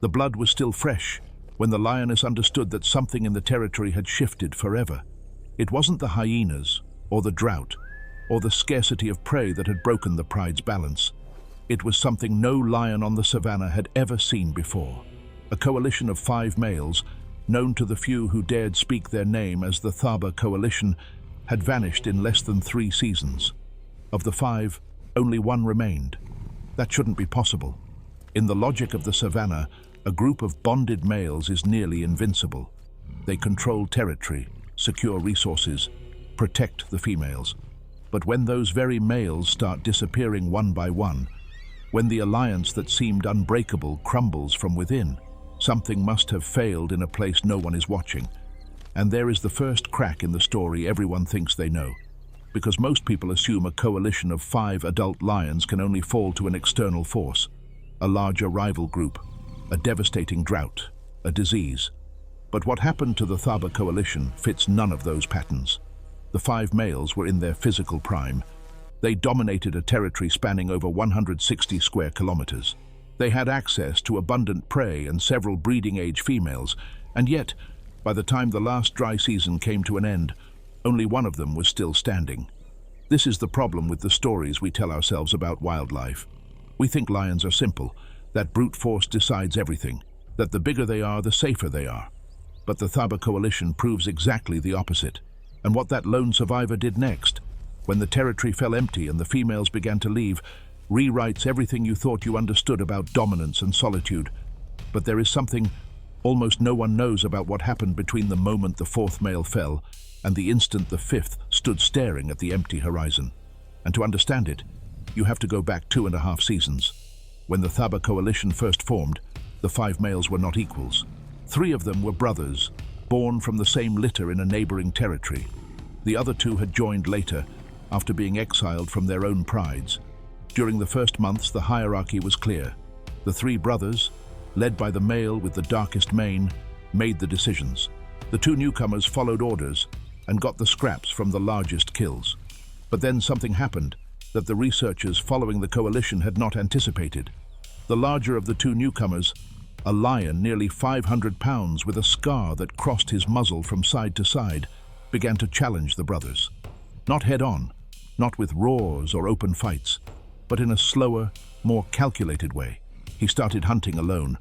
The blood was still fresh when the lioness understood that something in the territory had shifted forever. It wasn't the hyenas, or the drought, or the scarcity of prey that had broken the pride's balance. It was something no lion on the savannah had ever seen before. A coalition of 5 males, known to the few who dared speak their name as the Thaba Coalition, had vanished in less than 3 seasons. Of the 5, only 1 remained. That shouldn't be possible. In the logic of the savannah, a group of bonded males is nearly invincible. They control territory, secure resources, protect the females. But when those very males start disappearing one by one, when the alliance that seemed unbreakable crumbles from within, something must have failed in a place no one is watching. And there is the first crack in the story everyone thinks they know. Because most people assume a coalition of 5 adult lions can only fall to an external force, a larger rival group, a devastating drought, a disease. But what happened to the Thaba Coalition fits none of those patterns. The 5 males were in their physical prime. They dominated a territory spanning over 160 square kilometers. They had access to abundant prey and several breeding-age females, and yet, by the time the last dry season came to an end, only one of them was still standing. This is the problem with the stories we tell ourselves about wildlife. We think lions are simple, that brute force decides everything, that the bigger they are, the safer they are. But the Thaba Coalition proves exactly the opposite. And what that lone survivor did next, when the territory fell empty and the females began to leave, rewrites everything you thought you understood about dominance and solitude. But there is something almost no one knows about what happened between the moment the 4th male fell and the instant the 5th stood staring at the empty horizon. And to understand it, you have to go back 2.5 seasons. When the Thaba Coalition first formed, the 5 males were not equals. 3 of them were brothers, born from the same litter in a neighboring territory. The other 2 had joined later, after being exiled from their own prides. During the first months, the hierarchy was clear. The 3 brothers, led by the male with the darkest mane, made the decisions. The 2 newcomers followed orders and got the scraps from the largest kills. But then something happened that the researchers following the coalition had not anticipated. The larger of the 2 newcomers, a lion nearly 500 pounds with a scar that crossed his muzzle from side to side, began to challenge the brothers. Not head-on, not with roars or open fights, but in a slower, more calculated way. He started hunting alone,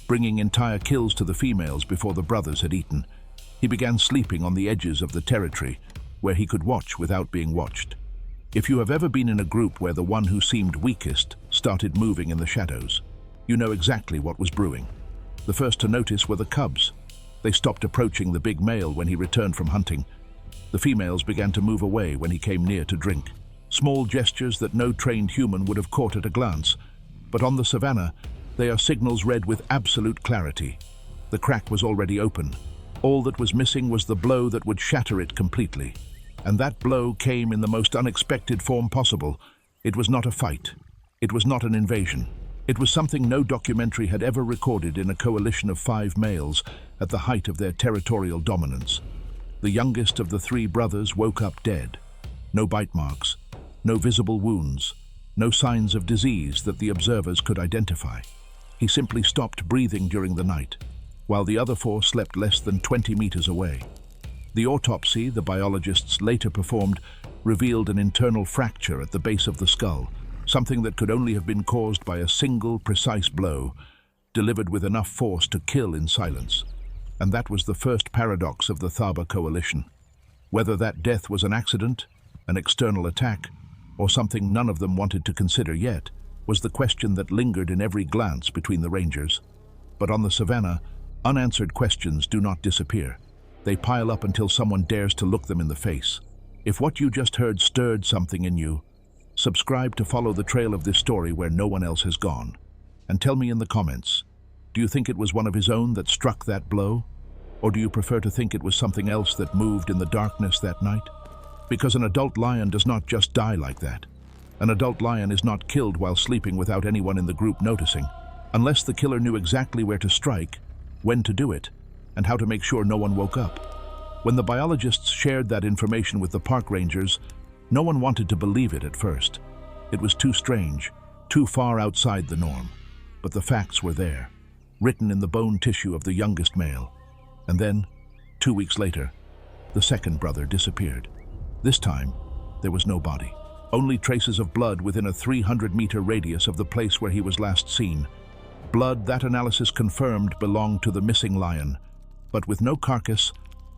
bringing entire kills to the females before the brothers had eaten. He began sleeping on the edges of the territory, where he could watch without being watched. If you have ever been in a group where the one who seemed weakest started moving in the shadows, you know exactly what was brewing. The first to notice were the cubs. They stopped approaching the big male when he returned from hunting. The females began to move away when he came near to drink. Small gestures that no trained human would have caught at a glance. But on the savannah, they are signals read with absolute clarity. The crack was already open. All that was missing was the blow that would shatter it completely. And that blow came in the most unexpected form possible. It was not a fight. It was not an invasion. It was something no documentary had ever recorded in a coalition of 5 males at the height of their territorial dominance. The youngest of the 3 brothers woke up dead. No bite marks, no visible wounds, no signs of disease that the observers could identify. He simply stopped breathing during the night, while the other 4 slept less than 20 meters away. The autopsy the biologists later performed revealed an internal fracture at the base of the skull, something that could only have been caused by a single precise blow, delivered with enough force to kill in silence. And that was the first paradox of the Thaba Coalition. Whether that death was an accident, an external attack, or something none of them wanted to consider yet, was the question that lingered in every glance between the rangers. But on the savannah, unanswered questions do not disappear. They pile up until someone dares to look them in the face. If what you just heard stirred something in you, subscribe to follow the trail of this story where no one else has gone. And tell me in the comments, do you think it was one of his own that struck that blow? Or do you prefer to think it was something else that moved in the darkness that night? Because an adult lion does not just die like that. An adult lion is not killed while sleeping without anyone in the group noticing, unless the killer knew exactly where to strike, when to do it, and how to make sure no one woke up. When the biologists shared that information with the park rangers, no one wanted to believe it at first. It was too strange, too far outside the norm. But the facts were there. written in the bone tissue of the youngest male. And then, 2 weeks later, the second brother disappeared. This time, there was no body. Only traces of blood within a 300-meter radius of the place where he was last seen. Blood that analysis confirmed belonged to the missing lion, but with no carcass,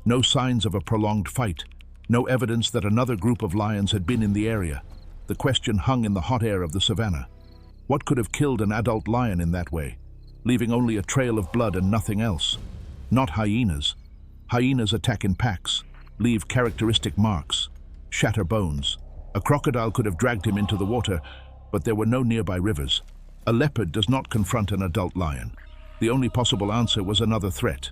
no signs of a prolonged fight, no evidence that another group of lions had been in the area. The question hung in the hot air of the savannah. What could have killed an adult lion in that way, leaving only a trail of blood and nothing else? Not hyenas. Hyenas attack in packs, leave characteristic marks, shatter bones. A crocodile could have dragged him into the water, but there were no nearby rivers. A leopard does not confront an adult lion. The only possible answer was another threat,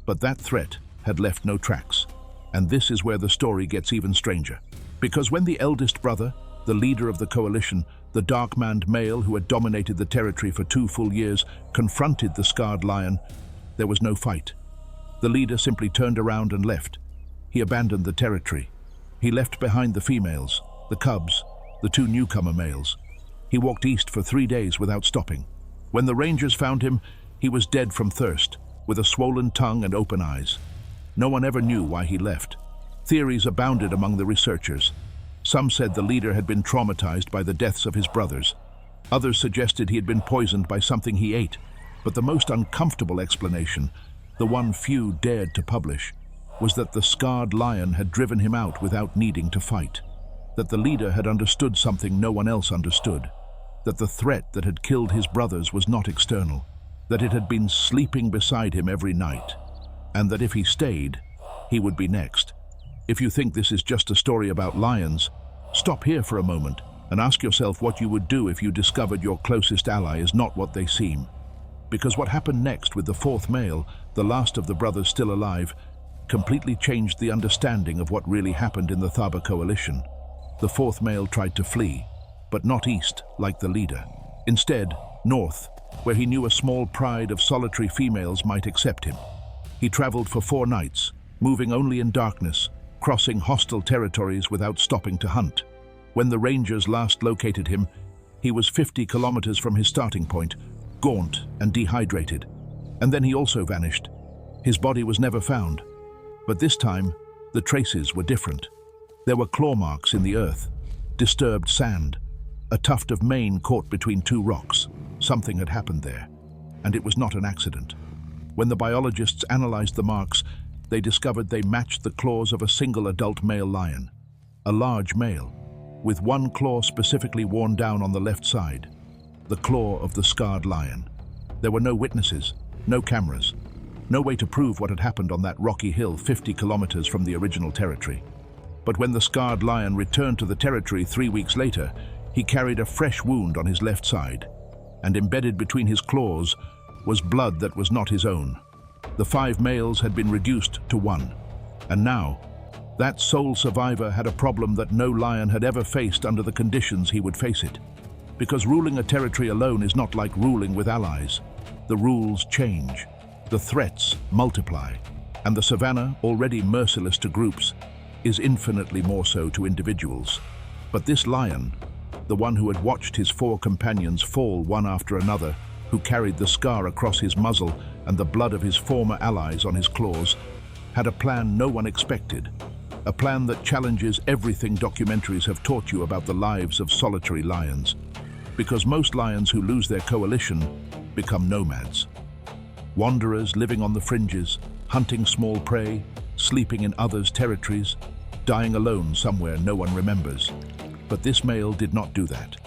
but that threat had left no tracks. And this is where the story gets even stranger. Because when the eldest brother, the leader of the coalition, the dark-maned male who had dominated the territory for 2 full years, confronted the scarred lion, there was no fight. The leader simply turned around and left. He abandoned the territory. He left behind the females, the cubs, the 2 newcomer males. He walked east for 3 days without stopping. When the rangers found him, he was dead from thirst, with a swollen tongue and open eyes. No one ever knew why he left. Theories abounded among the researchers. Some said the leader had been traumatized by the deaths of his brothers. Others suggested he had been poisoned by something he ate. But the most uncomfortable explanation, the one few dared to publish, was that the scarred lion had driven him out without needing to fight. That the leader had understood something no one else understood. That the threat that had killed his brothers was not external. That it had been sleeping beside him every night. And that if he stayed, he would be next. If you think this is just a story about lions, stop here for a moment and ask yourself what you would do if you discovered your closest ally is not what they seem. Because what happened next with the 4th male, the last of the brothers still alive, completely changed the understanding of what really happened in the Thaba Coalition. The 4th male tried to flee, but not east like the leader. Instead, north, where he knew a small pride of solitary females might accept him. He traveled for 4 nights, moving only in darkness, crossing hostile territories without stopping to hunt. When the rangers last located him, he was 50 kilometers from his starting point, gaunt and dehydrated. And then he also vanished. His body was never found. But this time, the traces were different. There were claw marks in the earth, disturbed sand, a tuft of mane caught between 2 rocks. Something had happened there, and it was not an accident. When the biologists analyzed the marks, they discovered they matched the claws of a single adult male lion, a large male, with 1 claw specifically worn down on the left side, the claw of the scarred lion. There were no witnesses, no cameras, no way to prove what had happened on that rocky hill 50 kilometers from the original territory. But when the scarred lion returned to the territory 3 weeks later, he carried a fresh wound on his left side, and embedded between his claws was blood that was not his own. The 5 males had been reduced to 1, and now, that sole survivor had a problem that no lion had ever faced under the conditions he would face it. Because ruling a territory alone is not like ruling with allies. The rules change, the threats multiply, and the savannah, already merciless to groups, is infinitely more so to individuals. But this lion, the one who had watched his 4 companions fall one after another, who carried the scar across his muzzle and the blood of his former allies on his claws, had a plan no one expected. A plan that challenges everything documentaries have taught you about the lives of solitary lions. Because most lions who lose their coalition become nomads. Wanderers living on the fringes, hunting small prey, sleeping in others' territories, dying alone somewhere no one remembers. But this male did not do that.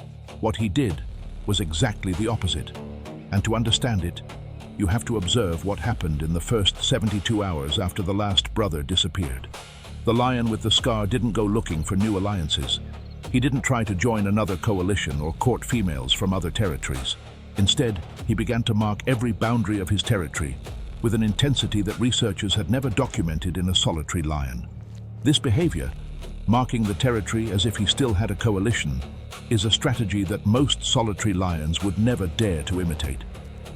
What he did was exactly the opposite. And to understand it, you have to observe what happened in the first 72 hours after the last brother disappeared. The lion with the scar didn't go looking for new alliances. He didn't try to join another coalition or court females from other territories. Instead, he began to mark every boundary of his territory with an intensity that researchers had never documented in a solitary lion. This behavior, marking the territory as if he still had a coalition, is a strategy that most solitary lions would never dare to imitate.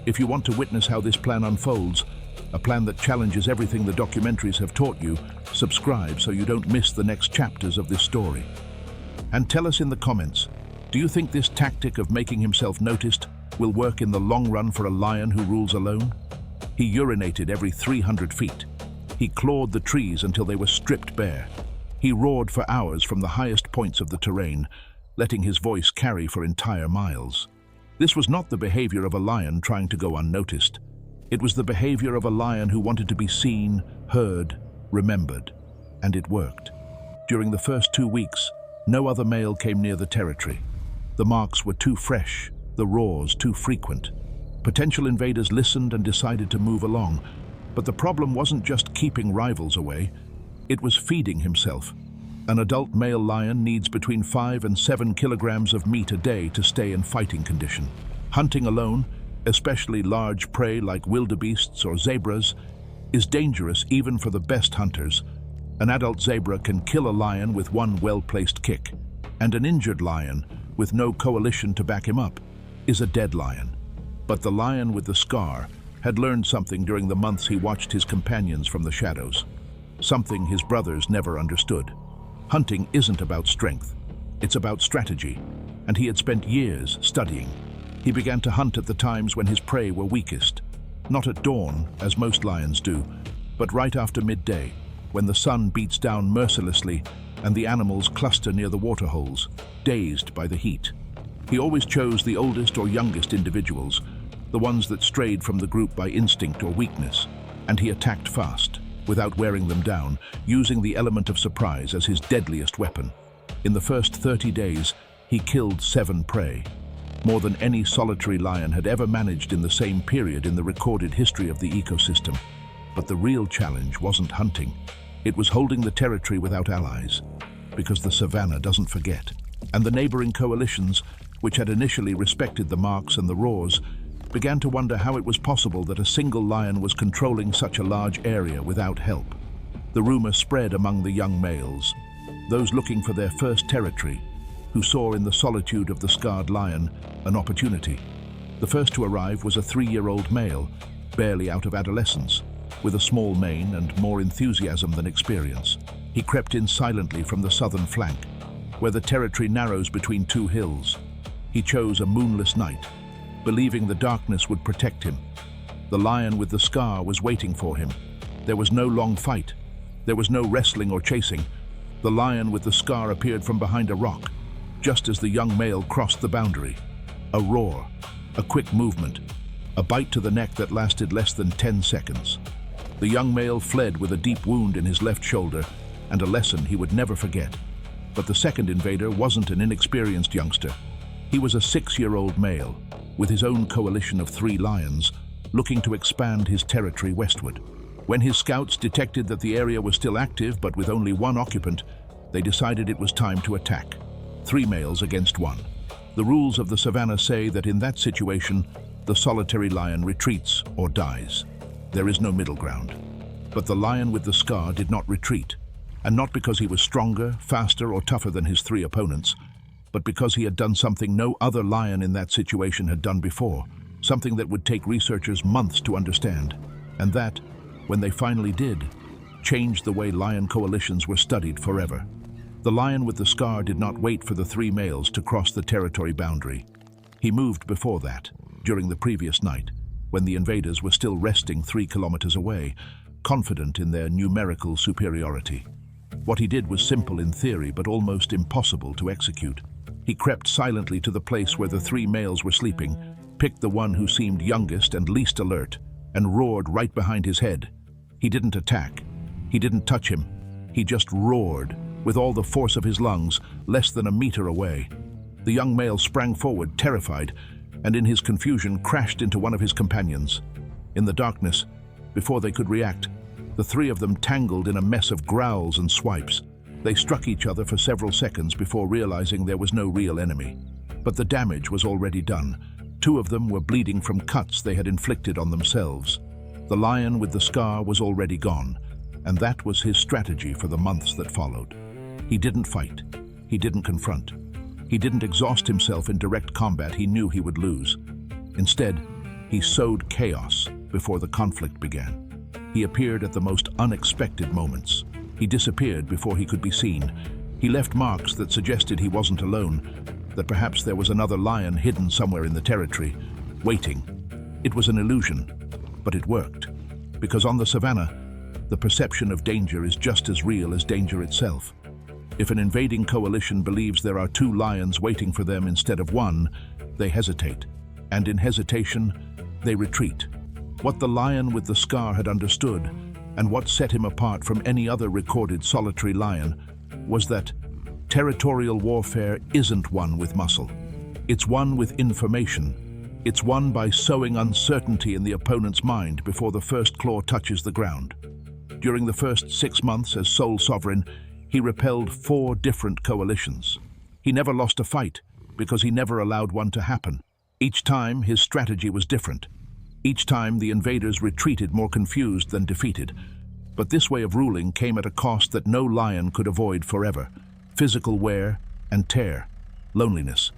If you want to witness how this plan unfolds, a plan that challenges everything the documentaries have taught you, subscribe so you don't miss the next chapters of this story. And tell us in the comments, do you think this tactic of making himself noticed will work in the long run for a lion who rules alone? He urinated every 300 feet. He clawed the trees until they were stripped bare. He roared for hours from the highest points of the terrain, letting his voice carry for entire miles. This was not the behavior of a lion trying to go unnoticed. It was the behavior of a lion who wanted to be seen, heard, remembered. And it worked. During the first 2 weeks, no other male came near the territory. The marks were too fresh, the roars too frequent. Potential invaders listened and decided to move along. But the problem wasn't just keeping rivals away, it was feeding himself. An adult male lion needs between 5 and 7 kilograms of meat a day to stay in fighting condition. Hunting alone, especially large prey like wildebeests or zebras, is dangerous even for the best hunters. An adult zebra can kill a lion with one well-placed kick, and an injured lion, with no coalition to back him up, is a dead lion. But the lion with the scar had learned something during the months he watched his companions from the shadows, something his brothers never understood. Hunting isn't about strength, it's about strategy, and he had spent years studying. He began to hunt at the times when his prey were weakest, not at dawn, as most lions do, but right after midday, when the sun beats down mercilessly and the animals cluster near the waterholes, dazed by the heat. He always chose the oldest or youngest individuals, the ones that strayed from the group by instinct or weakness, and he attacked fast, without wearing them down, using the element of surprise as his deadliest weapon. In the first 30 days, he killed 7 prey, more than any solitary lion had ever managed in the same period in the recorded history of the ecosystem. But the real challenge wasn't hunting. It was holding the territory without allies, because the Savanna doesn't forget. And the neighboring coalitions, which had initially respected the marks and the roars, began to wonder how it was possible that a single lion was controlling such a large area without help. The rumor spread among the young males, those looking for their first territory, who saw in the solitude of the scarred lion an opportunity. The first to arrive was a 3-year-old male, barely out of adolescence, with a small mane and more enthusiasm than experience. He crept in silently from the southern flank, where the territory narrows between 2 hills. He chose a moonless night, believing the darkness would protect him. The lion with the scar was waiting for him. There was no long fight. There was no wrestling or chasing. The lion with the scar appeared from behind a rock, just as the young male crossed the boundary. A roar, a quick movement, a bite to the neck that lasted less than 10 seconds. The young male fled with a deep wound in his left shoulder and a lesson he would never forget. But the second invader wasn't an inexperienced youngster. He was a 6-year-old male, with his own coalition of 3 lions, looking to expand his territory westward. When his scouts detected that the area was still active but with only 1 occupant, they decided it was time to attack. 3 males against 1. The rules of the Savanna say that in that situation, the solitary lion retreats or dies. There is no middle ground. But the lion with the scar did not retreat, and not because he was stronger, faster, or tougher than his 3 opponents, but because he had done something no other lion in that situation had done before, something that would take researchers months to understand, and that, when they finally did, changed the way lion coalitions were studied forever. The lion with the scar did not wait for the 3 males to cross the territory boundary. He moved before that, during the previous night, when the invaders were still resting 3 kilometers away, confident in their numerical superiority. What he did was simple in theory, but almost impossible to execute. He crept silently to the place where the 3 males were sleeping, picked the one who seemed youngest and least alert, and roared right behind his head. He didn't attack. He didn't touch him. He just roared, with all the force of his lungs, less than a meter away. The young male sprang forward, terrified, and in his confusion crashed into one of his companions. In the darkness, before they could react, the 3 of them tangled in a mess of growls and swipes. They struck each other for several seconds before realizing there was no real enemy. But the damage was already done. 2 of them were bleeding from cuts they had inflicted on themselves. The lion with the scar was already gone, and that was his strategy for the months that followed. He didn't fight. He didn't confront. He didn't exhaust himself in direct combat he knew he would lose. Instead, he sowed chaos before the conflict began. He appeared at the most unexpected moments. He disappeared before he could be seen. He left marks that suggested he wasn't alone, that perhaps there was another lion hidden somewhere in the territory. waiting. It was an illusion, but it worked. Because on the savanna, the perception of danger is just as real as danger itself. If an invading coalition believes there are two lions waiting for them instead of one, they hesitate. And in hesitation, they retreat. What the lion with the scar had understood, and what set him apart from any other recorded solitary lion, was that territorial warfare isn't won with muscle. It's won with information. It's won by sowing uncertainty in the opponent's mind before the first claw touches the ground. During the first 6 months as sole sovereign, he repelled 4 different coalitions. He never lost a fight because he never allowed one to happen. Each time, his strategy was different. Each time, the invaders retreated more confused than defeated. But this way of ruling came at a cost that no lion could avoid forever: physical wear and tear, loneliness,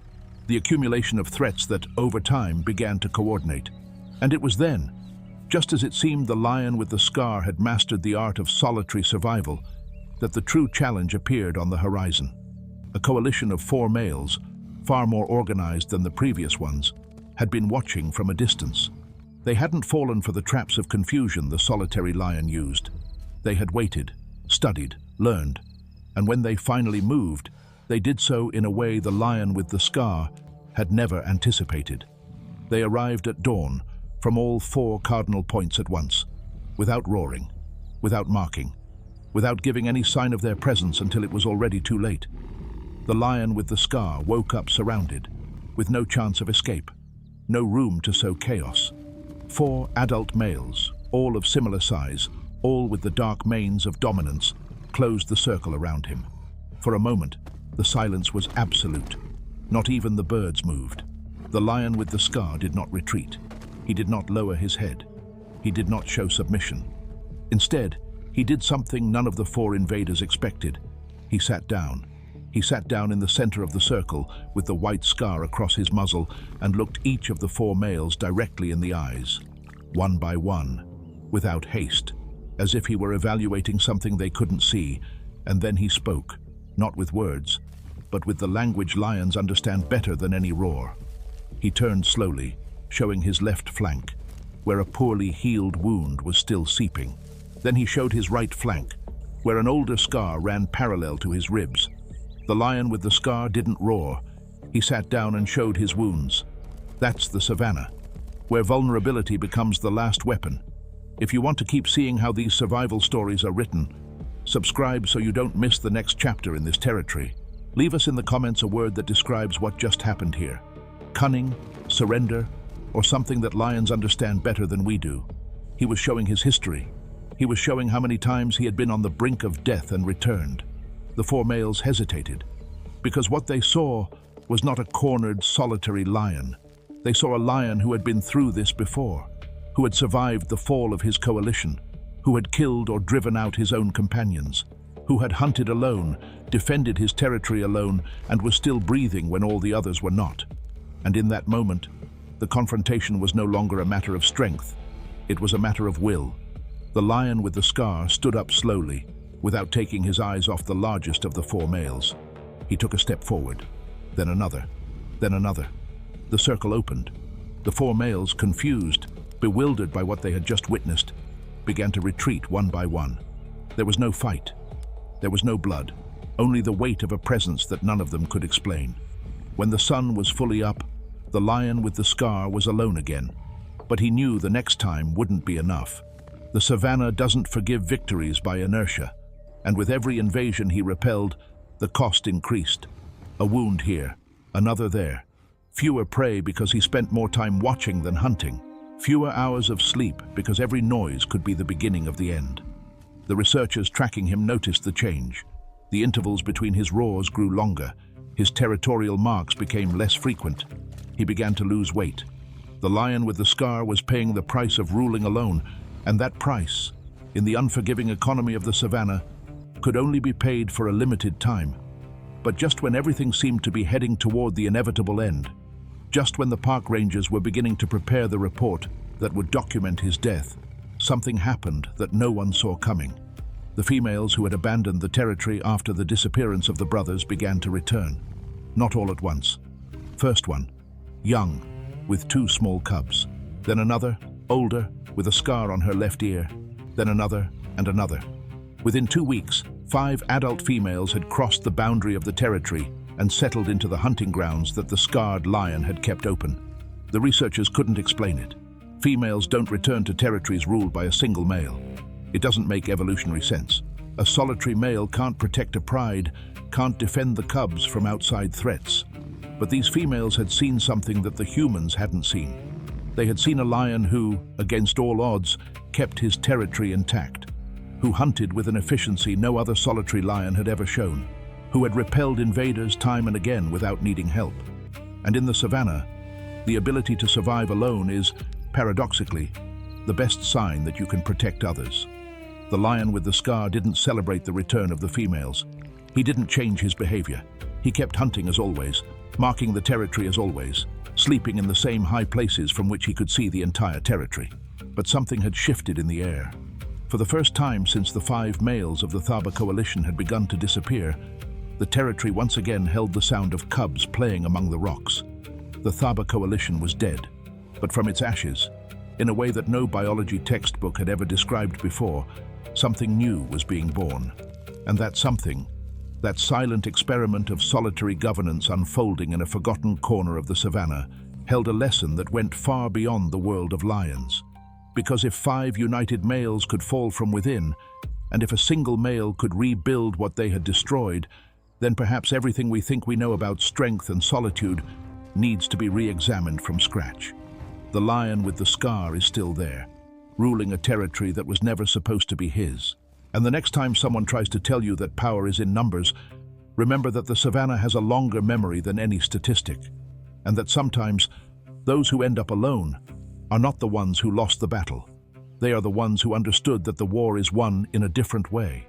the accumulation of threats that, over time, began to coordinate. And it was then, just as it seemed the lion with the scar had mastered the art of solitary survival, that the true challenge appeared on the horizon. A coalition of 4 males, far more organized than the previous ones, had been watching from a distance. They hadn't fallen for the traps of confusion the solitary lion used. They had waited, studied, learned, and when they finally moved, they did so in a way the lion with the scar had never anticipated. They arrived at dawn from all 4 cardinal points at once, without roaring, without marking, without giving any sign of their presence until it was already too late. The lion with the scar woke up surrounded, with no chance of escape, no room to sow chaos. 4 adult males, all of similar size, all with the dark manes of dominance, closed the circle around him. For a moment, the silence was absolute. Not even the birds moved. The lion with the scar did not retreat. He did not lower his head. He did not show submission. Instead, he did something none of the 4 invaders expected. He sat down. He sat down in the center of the circle with the white scar across his muzzle and looked each of the 4 males directly in the eyes, one by one, without haste, as if he were evaluating something they couldn't see. And then he spoke, not with words, but with the language lions understand better than any roar. He turned slowly, showing his left flank, where a poorly healed wound was still seeping. Then he showed his right flank, where an older scar ran parallel to his ribs. The lion with the scar didn't roar. He sat down and showed his wounds. That's the savanna, where vulnerability becomes the last weapon. If you want to keep seeing how these survival stories are written, subscribe so you don't miss the next chapter in this territory. Leave us in the comments a word that describes what just happened here. Cunning, surrender, or something that lions understand better than we do. He was showing his history. He was showing how many times he had been on the brink of death and returned. The 4 males hesitated, because what they saw was not a cornered, solitary lion. They saw a lion who had been through this before, who had survived the fall of his coalition, who had killed or driven out his own companions, who had hunted alone, defended his territory alone, and was still breathing when all the others were not. And in that moment, the confrontation was no longer a matter of strength. It was a matter of will. The lion with the scar stood up slowly, without taking his eyes off the largest of the 4 males. He took a step forward, then another, then another. The circle opened. The 4 males, confused, bewildered by what they had just witnessed, began to retreat one by one. There was no fight. There was no blood, only the weight of a presence that none of them could explain. When the sun was fully up, the lion with the scar was alone again, but he knew the next time wouldn't be enough. The savanna doesn't forgive victories by inertia, and with every invasion he repelled, the cost increased. A wound here, another there. Fewer prey because he spent more time watching than hunting. Fewer hours of sleep because every noise could be the beginning of the end. The researchers tracking him noticed the change. The intervals between his roars grew longer. His territorial marks became less frequent. He began to lose weight. The lion with the scar was paying the price of ruling alone, and that price, in the unforgiving economy of the savanna, could only be paid for a limited time. But just when everything seemed to be heading toward the inevitable end, just when the park rangers were beginning to prepare the report that would document his death, something happened that no one saw coming. The females who had abandoned the territory after the disappearance of the brothers began to return. Not all at once. First one, young, with 2 small cubs. Then another, older, with a scar on her left ear. Then another and another. Within 2 weeks, 5 adult females had crossed the boundary of the territory and settled into the hunting grounds that the scarred lion had kept open. The researchers couldn't explain it. Females don't return to territories ruled by a single male. It doesn't make evolutionary sense. A solitary male can't protect a pride, can't defend the cubs from outside threats. But these females had seen something that the humans hadn't seen. They had seen a lion who, against all odds, kept his territory intact, who hunted with an efficiency no other solitary lion had ever shown, who had repelled invaders time and again without needing help. And in the savannah, the ability to survive alone is, paradoxically, the best sign that you can protect others. The lion with the scar didn't celebrate the return of the females. He didn't change his behavior. He kept hunting as always, marking the territory as always, sleeping in the same high places from which he could see the entire territory. But something had shifted in the air. For the first time since the 5 males of the Thaba Coalition had begun to disappear, the territory once again held the sound of cubs playing among the rocks. The Thaba Coalition was dead, but from its ashes, in a way that no biology textbook had ever described before, something new was being born. And that something, that silent experiment of solitary governance unfolding in a forgotten corner of the savannah, held a lesson that went far beyond the world of lions. Because if 5 united males could fall from within, and if a single male could rebuild what they had destroyed, then perhaps everything we think we know about strength and solitude needs to be re-examined from scratch. The lion with the scar is still there, ruling a territory that was never supposed to be his. And the next time someone tries to tell you that power is in numbers, remember that the savannah has a longer memory than any statistic, and that sometimes those who end up alone are not the ones who lost the battle. They are the ones who understood that the war is won in a different way.